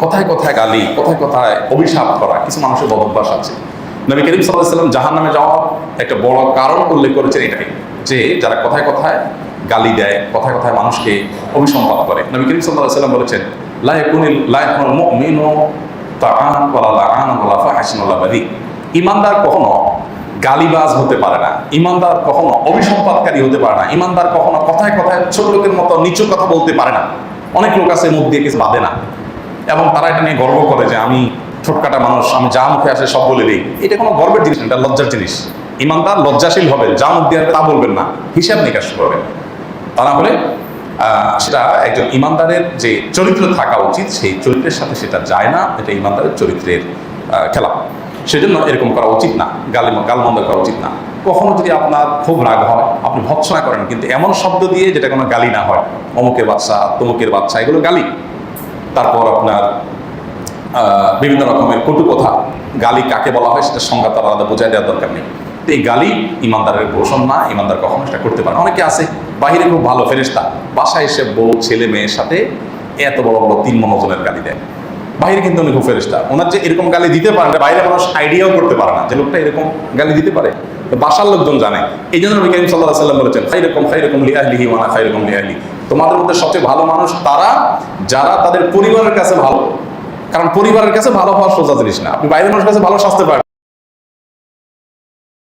কথায় কথায় গালি, কথায় কথায় অভিশাপ করা কিছু মানুষের বদ অভ্যাস আছে। নবী করিম সাল্লাল্লাহু আলাইহি ওয়াসাল্লাম জাহান্নামে যাওয়ার একটা বড় কারণ উল্লেখ করেছেন এটাই, যে যারা কথায় কথায় গালি দেয়, কথায় কথায় মানুষকে অভিসম্পাত করে। নবী করিম সাল্লাল্লাহু আলাইহি ওয়াসাল্লাম বলেছেন, লা ইয়াকুনুল মুমিনু তাআন ওয়ালা লাআন ওয়ালা ফাহিশান ওয়ালা বাযী। ঈমানদার কখনো গালিবাজ হতে পারে না, ঈমানদার কখনো অভিসম্পাতকারী হতে পারে না, ঈমানদার কখনো কথায় কথায় ছোট লোকের মতো নিচু কথা বলতে পারে না। অনেক লোক আছে মুখ দিয়ে কিছু বাঁধে না, এবং তারা এটা নিয়ে গর্ব করে যে আমি ছোটকাটা মানুষ, আমি যা মুখে আসে সব বলে দিই। এটা কোনো গর্বের জিনিস না, এটা লজ্জার জিনিস। ঈমানদার লজ্জাশীল হবে, যা মুখ দিয়ে তা বলবেন না, হিসাব নিকাশ করবেন। তা না হলে সেটা একজন ঈমানদারের যে চরিত্র থাকা উচিত সেই চরিত্রের সাথে সেটা যায় না, এটা ঈমানদারের চরিত্রের খেলা। সেজন্য এরকম করা উচিত না, গালমন্দ করা উচিত না। কখনো যদি আপনার খুব রাগ হয়, আপনি ভৎসনা করেন, কিন্তু এমন শব্দ দিয়ে যেটা কোনো গালি না হয়, অমুকের বাচ্চা, তমুকের বাচ্চা, এগুলো গালি। তারপর আপনার বিভিন্ন রকমের কটু কথা, গালি কাকে বলা হয় সেটা সংজ্ঞা তার আলাদা বোঝাই দেওয়ার দরকার নেই। তো এই গালি ঈমানদারের পোষণ না, ঈমানদার কখনো সেটা করতে পারে। অনেকে আছে বাহিরে খুব ভালো ফেরেশতা, বাসায় এসে বউ ছেলে মেয়ের সাথে এত বড় বড় 3 মণ ওজনের গালি দেয়। বাইরে কিন্তু উনি খুব ফেরেশতা, ওনার যে এরকম গালি দিতে পারে বাইরে মানুষ আইডিয়াও করতে পারে না যে লোকটা এরকম গালি দিতে পারে। বাসার লোকজন জানে। এই জন্য নবী করিম সাল্লাল্লাহু আলাইহি ওয়াসাল্লাম বলেছেন, খায়রুকুম লিআহলিহি ওয়া আনা খায়রুকুম লিআহলি। তোমাদের মধ্যে সবচেয়ে ভালো মানুষ তারা যারা তাদের পরিবারের কাছে ভালো। কারণ পরিবারের কাছে ভালো হওয়া সোজা জিনিস না, আপনি বাইরের মানুষের কাছে ভালো সাজতে পারেন।